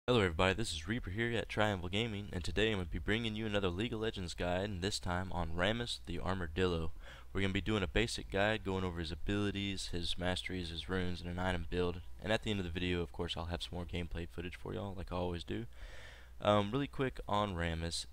Hello everybody, this is Reaper here at Triangle Gaming, and today I'm going to be bringing you another League of Legends guide, and this time on Rammus the Armadillo. We're going to be doing a basic guide, going over his abilities, his masteries, his runes, and an item build. And at the end of the video, of course, I'll have some more gameplay footage for y'all, like I always do. Really quick on Rammus,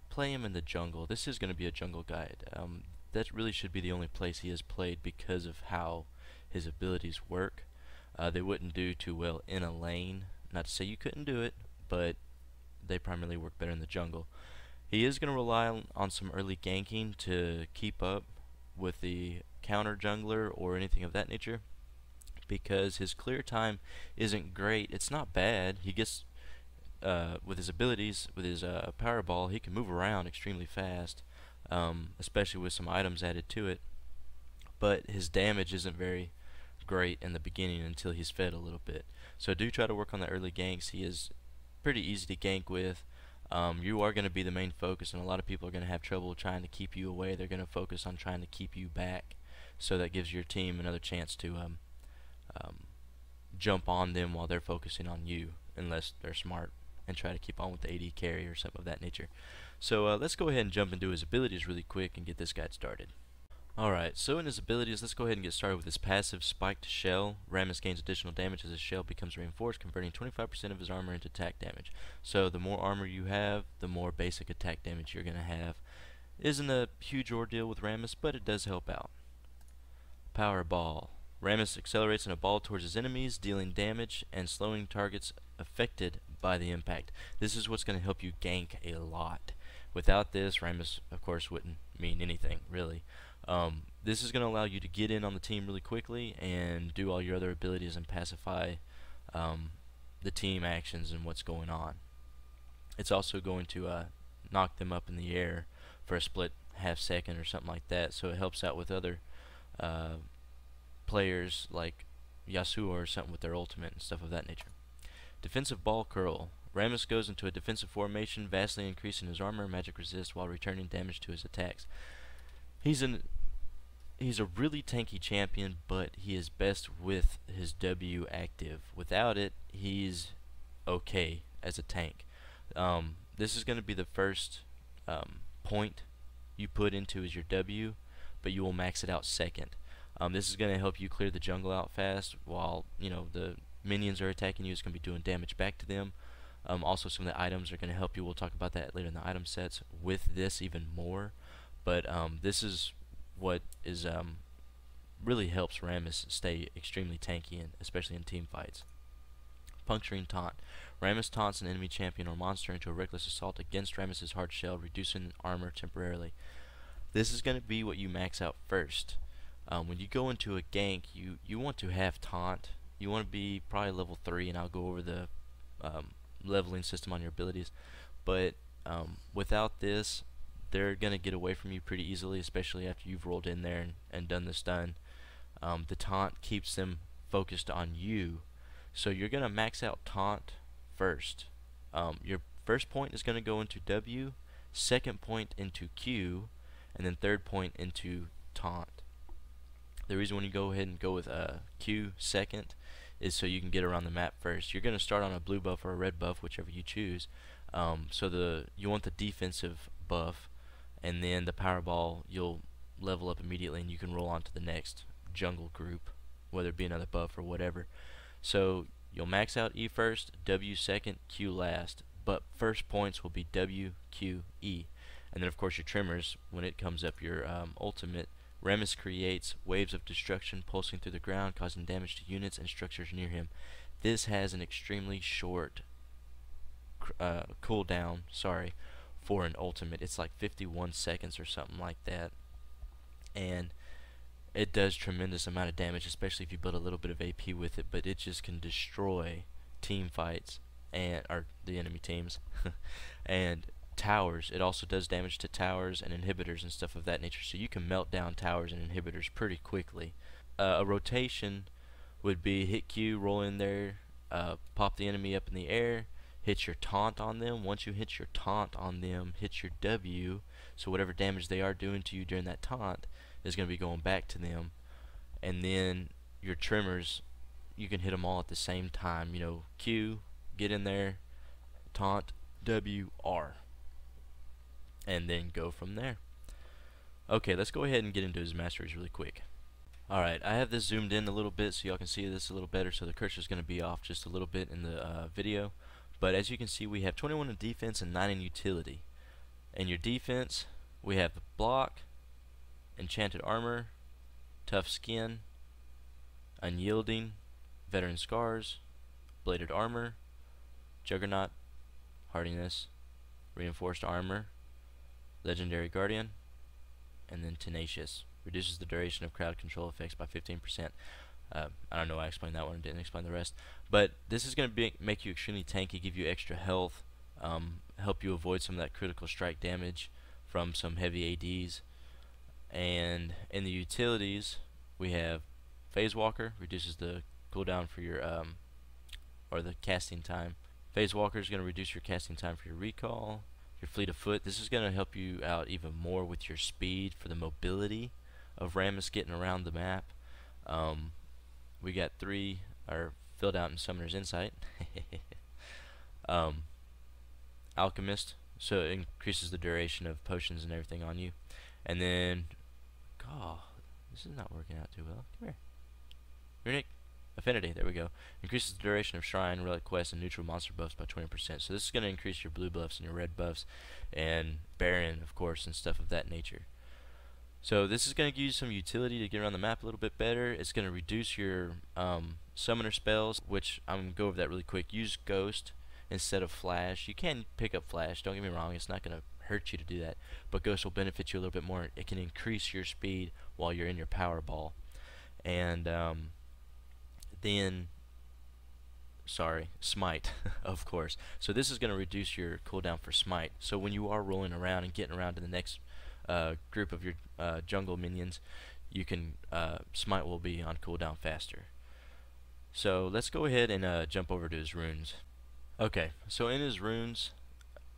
play him in the jungle. This is going to be a jungle guide. That really should be the only place he has played because of how his abilities work. They wouldn't do too well in a lane. Not to say you couldn't do it, but they primarily work better in the jungle. He is going to rely on some early ganking to keep up with the counter jungler or anything of that nature, because his clear time isn't great. It's not bad. He gets with his abilities, with his power ball, he can move around extremely fast, especially with some items added to it. But his damage isn't very great in the beginning until he's fed a little bit. So do try to work on the early ganks. He is pretty easy to gank with. You are going to be the main focus, and a lot of people are going to have trouble trying to keep you away. They're going to focus on trying to keep you back, so that gives your team another chance to jump on them while they're focusing on you, unless they're smart and try to keep on with the AD carry or something of that nature. So let's go ahead and jump into his abilities really quick and get this guide started. Alright, so in his abilities, let's go ahead and get started with his passive Spiked Shell. Rammus gains additional damage as his shell becomes reinforced, converting 25% of his armor into attack damage. So the more armor you have, the more basic attack damage you're going to have. Isn't a huge ordeal with Rammus, but it does help out. Power Ball. Rammus accelerates in a ball towards his enemies, dealing damage and slowing targets affected by the impact. This is what's going to help you gank a lot. Without this, Rammus, of course, wouldn't mean anything, really. This is going to allow you to get in on the team really quickly and do all your other abilities and pacify the team actions and what's going on. It's also going to knock them up in the air for a split half second or something like that, so it helps out with other players like Yasuo or something with their ultimate and stuff of that nature. Defensive Ball Curl. Rammus goes into a defensive formation, vastly increasing his armor and magic resist while returning damage to his attacks. He's a really tanky champion, but he is best with his W active. Without it, he's okay as a tank. This is going to be the first point you put into is your W, but you will max it out second. This is going to help you clear the jungle out fast while the minions are attacking you. It's going to be doing damage back to them. Also, some of the items are going to help you. We'll talk about that later in the item sets with this even more. But this is what is really helps Rammus stay extremely tanky, and especially in team fights. Puncturing Taunt. Rammus taunts an enemy champion or monster into a reckless assault against Rammus's hard shell, reducing armor temporarily. This is going to be what you max out first. When you go into a gank, you want to have Taunt. You want to be probably level 3, and I'll go over the leveling system on your abilities. But without this, they're going to get away from you pretty easily, especially after you've rolled in there and done the stun. The taunt keeps them focused on you, so you're going to max out taunt first. Your first point is going to go into W, second point into Q, and then third point into taunt. The reason when you go ahead and go with Q second is so you can get around the map first. You're going to start on a blue buff or a red buff, whichever you choose. So you want the defensive buff, and then the power ball you'll level up immediately, and you can roll on to the next jungle group, whether it be another buff or whatever. So you'll max out E first, W second, Q last, but first points will be W, Q, E. And then of course your trimmers, when it comes up your ultimate, Rammus creates waves of destruction pulsing through the ground, causing damage to units and structures near him. This has an extremely short cooldown, for an ultimate. It's like 51 seconds or something like that, and it does tremendous amount of damage, especially if you build a little bit of AP with it. But it just can destroy team fights or the enemy teams and towers. It also does damage to towers and inhibitors and stuff of that nature, so you can melt down towers and inhibitors pretty quickly. A rotation would be hit Q, roll in there, pop the enemy up in the air, hit your taunt on them. Once you hit your taunt on them, hit your W, so whatever damage they are doing to you during that taunt is going to be going back to them. And then your trimmers, you can hit them all at the same time. Q, get in there, taunt WR, and then go from there. Okay, let's go ahead and get into his masteries really quick. Alright, I have this zoomed in a little bit so y'all can see this a little better, so the cursor is going to be off just a little bit in the video. But as you can see, we have 21 in defense and 9 in utility. In your defense, we have block, enchanted armor, tough skin, unyielding, veteran scars, bladed armor, juggernaut, hardiness, reinforced armor, legendary guardian, and then tenacious. Reduces the duration of crowd control effects by 15%. I don't know why I explained that one and didn't explain the rest. But this is going to make you extremely tanky, give you extra health, help you avoid some of that critical strike damage from some heavy ADs. And in the utilities, we have Phase Walker, reduces the cooldown for your, or the casting time. Phase Walker is going to reduce your casting time for your recall. Your Fleet of Foot, this is going to help you out even more with your speed for the mobility of Rammus getting around the map. We got 3 are filled out in Summoner's Insight. Alchemist, so it increases the duration of potions and everything on you. And then, God, this is not working out too well. Come here. Runic Affinity, there we go. Increases the duration of Shrine, Relic Quest, and neutral monster buffs by 20%. So this is going to increase your blue buffs and your red buffs, and Baron, of course, and stuff of that nature. So this is going to give you some utility to get around the map a little bit better. It's going to reduce your summoner spells, which I'm going to go over that really quick. Use Ghost instead of Flash. You can pick up Flash, don't get me wrong, it's not going to hurt you to do that, but Ghost will benefit you a little bit more. It can increase your speed while you're in your power ball. And then, sorry, Smite, of course. So this is going to reduce your cooldown for Smite. So when you are rolling around and getting around to the next group of your jungle minions, you can Smite will be on cooldown faster. So let's go ahead and jump over to his runes. Okay, so in his runes,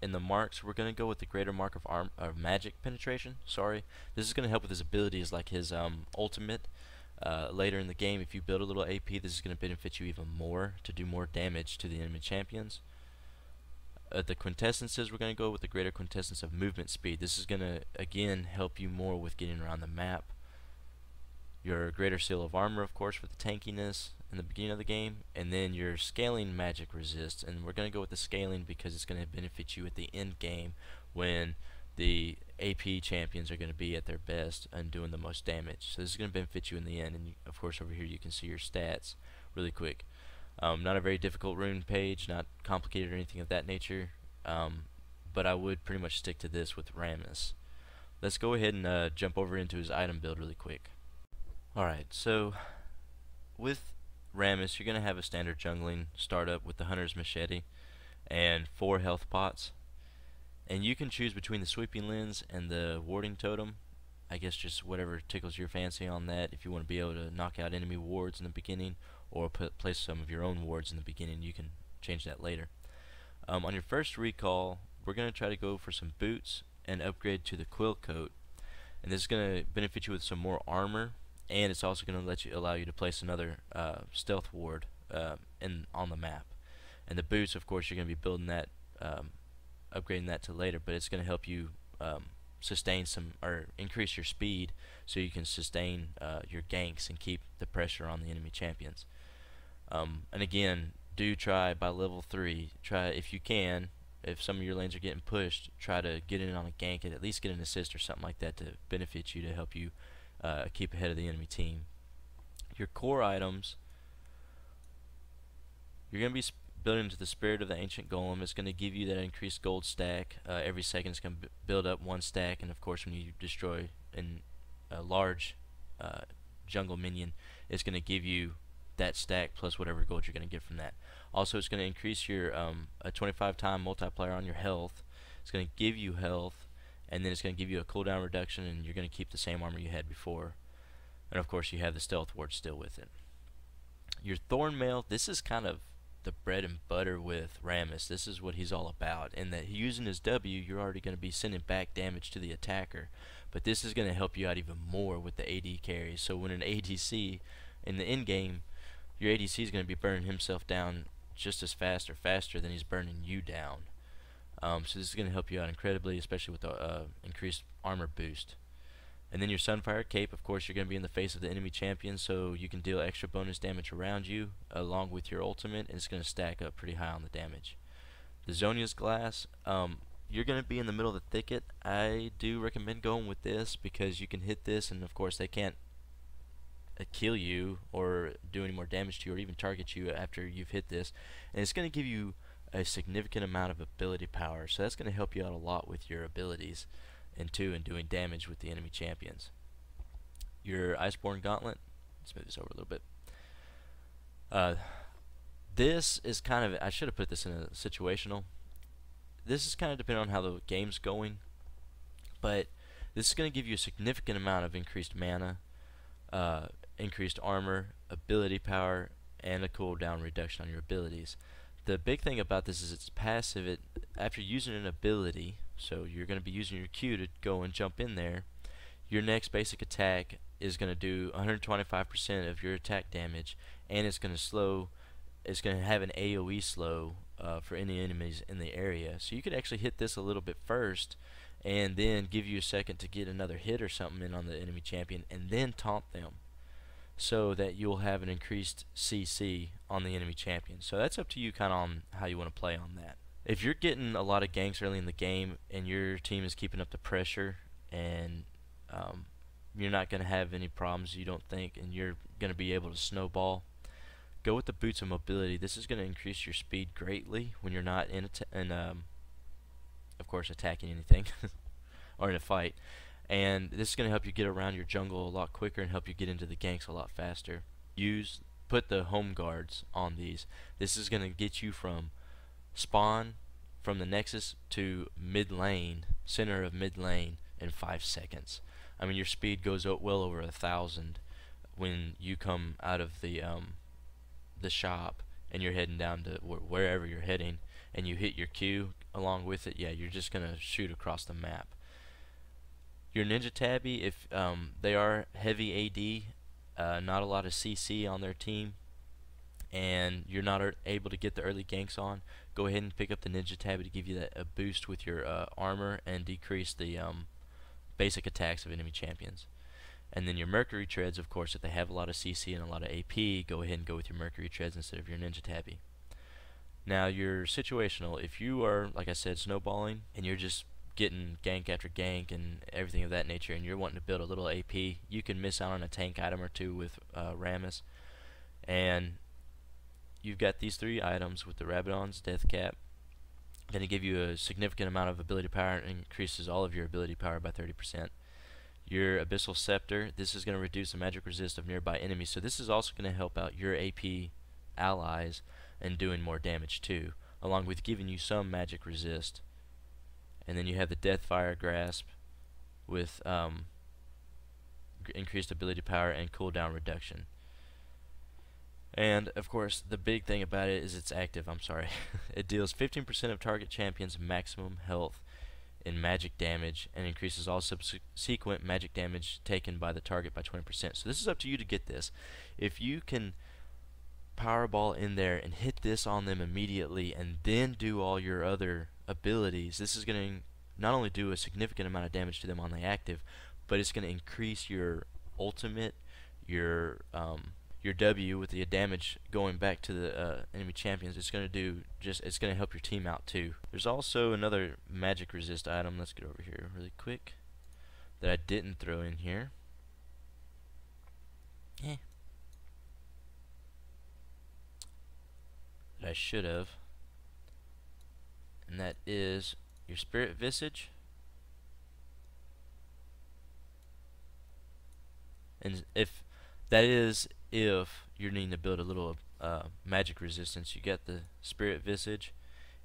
in the marks, we're going to go with the greater mark of magic penetration. Sorry, this is going to help with his abilities, like his ultimate. Later in the game, if you build a little AP, this is going to benefit you even more to do more damage to the enemy champions. The quintessences, we're going to go with the greater quintessence of movement speed. This is going to, again, help you more with getting around the map. Your greater seal of armor, of course, for the tankiness in the beginning of the game. And then your scaling magic resist. And we're going to go with the scaling because it's going to benefit you at the end game when the AP champions are going to be at their best and doing the most damage. So this is going to benefit you in the end. And you, of course, over here you can see your stats really quick. Not a very difficult rune page, not complicated or anything of that nature, but I would pretty much stick to this with Rammus. Let's go ahead and jump over into his item build really quick. Alright, so with Rammus, you're going to have a standard jungling startup with the Hunter's Machete and 4 health pots. And you can choose between the Sweeping Lens and the Warding Totem. I guess just whatever tickles your fancy on that. If you want to be able to knock out enemy wards in the beginning, or place some of your own wards in the beginning, you can change that later. On your first recall, we're going to try to go for some boots and upgrade to the Quill Coat. And this is going to benefit you with some more armor, and it's also going to allow you to place another stealth ward on the map. And the boots, of course, you're going to be building that, upgrading that to later, but it's going to help you sustain some, or increase your speed so you can sustain your ganks and keep the pressure on the enemy champions. And again, do try by level 3, try if you can, if some of your lanes are getting pushed, try to get in on a gank and at least get an assist or something like that to benefit you, to help you keep ahead of the enemy team. Your core items, you're going to be building into the Spirit of the Ancient Golem. It's going to give you that increased gold stack. Every second it's going to build up 1 stack, and of course when you destroy a large jungle minion, it's going to give you that stack plus whatever gold you're going to get from that. Also, it's going to increase your a 25-time multiplier on your health. It's going to give you health, and then it's going to give you a cooldown reduction, and you're going to keep the same armor you had before. And of course you have the stealth ward still with it. Your Thorn Mail, this is kind of the bread and butter with Rammus. This is what he's all about, and that using his W, you're already going to be sending back damage to the attacker, but this is going to help you out even more with the AD carries. So when an ADC in the end game, your ADC is going to be burning himself down just as fast or faster than he's burning you down. So this is going to help you out incredibly, especially with the increased armor boost. And then your Sunfire Cape, of course, you're going to be in the face of the enemy champion, so you can deal extra bonus damage around you along with your ultimate, and it's going to stack up pretty high on the damage. The Zonia's Glass, you're going to be in the middle of the thicket. I do recommend going with this because you can hit this, and of course they can't kill you or do any more damage to you or even target you after you've hit this. And it's going to give you a significant amount of ability power, so that's going to help you out a lot with your abilities and doing damage with the enemy champions. Your Iceborne Gauntlet, let's move this over a little bit. This is kind of, I should have put this in a situational. This is kind of depending on how the game's going, but this is going to give you a significant amount of increased mana, increased armor, ability power, and a cooldown reduction on your abilities. The big thing about this is it's passive. After using an ability, so you're going to be using your Q to go and jump in there, your next basic attack is going to do 125% of your attack damage, and it's going to have an AoE slow for any enemies in the area. So you could actually hit this a little bit first, and then give you a second to get another hit or something in on the enemy champion, and then taunt them, so that you'll have an increased CC on the enemy champion. So that's up to you kind of on how you want to play on that. If you're getting a lot of ganks early in the game and your team is keeping up the pressure, and you're not going to have any problems, you don't think, and you're going to be able to snowball, go with the Boots of Mobility. This is going to increase your speed greatly when you're not of course, attacking anything or in a fight. And this is going to help you get around your jungle a lot quicker and help you get into the ganks a lot faster. Put the home guards on these. This is going to get you from spawn from the Nexus to mid lane, center of mid lane, in 5 seconds. I mean, your speed goes well over 1,000 when you come out of the shop and you're heading down to wherever you're heading, and you hit your Q along with it. Yeah, you're just gonna shoot across the map. Your Ninja Tabby, if they are heavy AD, not a lot of CC on their team, and you're not able to get the early ganks on, go ahead and pick up the Ninja Tabby to give you a boost with your armor and decrease the basic attacks of enemy champions. And then your Mercury Treads, of course, if they have a lot of CC and a lot of AP, go ahead and go with your Mercury Treads instead of your Ninja Tabby. Now your situational, if you are, like I said, snowballing, and you're just getting gank after gank and everything of that nature, and you're wanting to build a little AP, you can miss out on a tank item or two with Rammus. And you've got these 3 items with the Rabadon's Death Cap, going to give you a significant amount of ability power and increases all of your ability power by 30%. Your Abyssal Scepter, this is going to reduce the magic resist of nearby enemies, so this is also going to help out your AP allies and doing more damage too, along with giving you some magic resist. And then you have the Deathfire Grasp with increased ability power and cooldown reduction. And of course, the big thing about it is it's active. It deals 15% of target champions' maximum health in magic damage and increases all subsequent magic damage taken by the target by 20%. So this is up to you to get this. If you can Powerball in there and hit this on them immediately and then do all your other abilities, this is going to not only do a significant amount of damage to them on the active, but it's going to increase your ultimate, your W with the damage going back to the enemy champions. It's going to help your team out too. There's also another magic resist item. Let's get over here really quick that I didn't throw in here. That I should have, and that is your Spirit Visage. And if you're needing to build a little magic resistance, you get the Spirit Visage,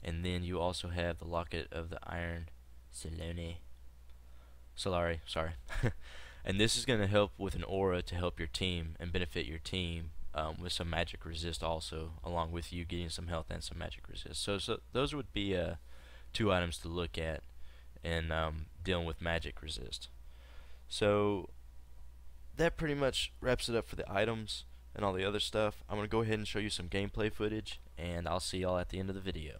and then you also have the Locket of the Iron Solari, sorry. And this is going to help with an aura to help your team and benefit your team with some magic resist also, along with you getting some health and some magic resist. So those would be 2 items to look at in dealing with magic resist. So that pretty much wraps it up for the items. and all the other stuff. I'm going to go ahead and show you some gameplay footage, and I'll see y'all at the end of the video.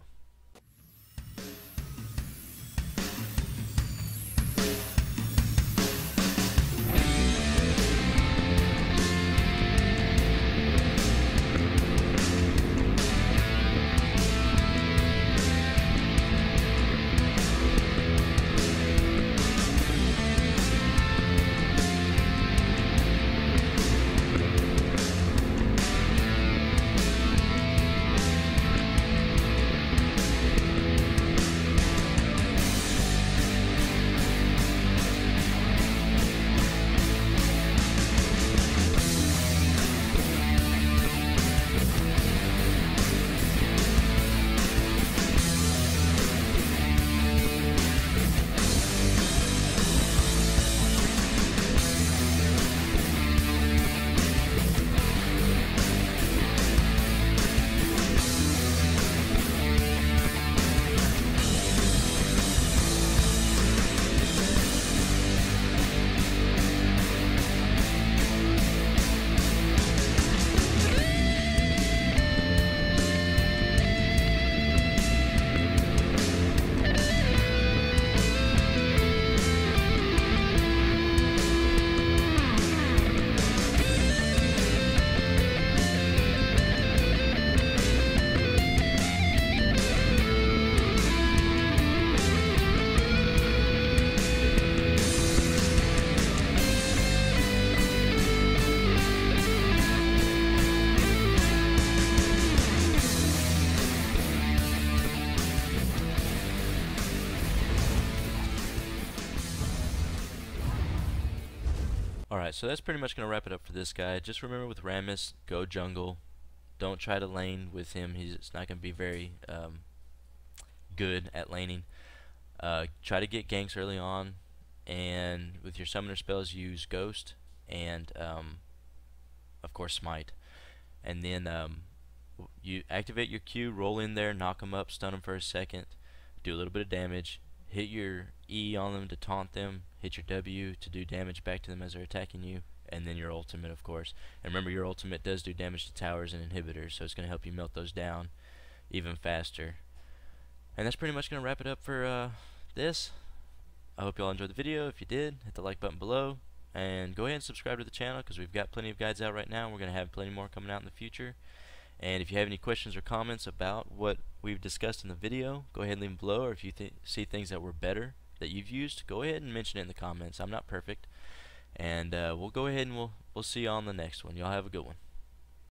Alright, so that's pretty much going to wrap it up for this guy. Just remember with Rammus, go jungle. Don't try to lane with him. He's not going to be very good at laning. Try to get ganks early on, and with your summoner spells use Ghost and of course Smite. And then you activate your Q, roll in there, knock them up, stun them for a second, do a little bit of damage, hit your E on them to taunt them, hit your W to do damage back to them as they're attacking you, and then your ultimate, of course. And remember, your ultimate does do damage to towers and inhibitors, so it's going to help you melt those down even faster. And that's pretty much going to wrap it up for this. I hope you all enjoyed the video. If you did, hit the like button below, and go ahead and subscribe to the channel, because we've got plenty of guides out right now, and we're going to have plenty more coming out in the future. And if you have any questions or comments about what we've discussed in the video, go ahead and leave them below, or if you see things that were better that you've used, go ahead and mention it in the comments. I'm not perfect. And we'll go ahead and we'll see you on the next one. Y'all have a good one.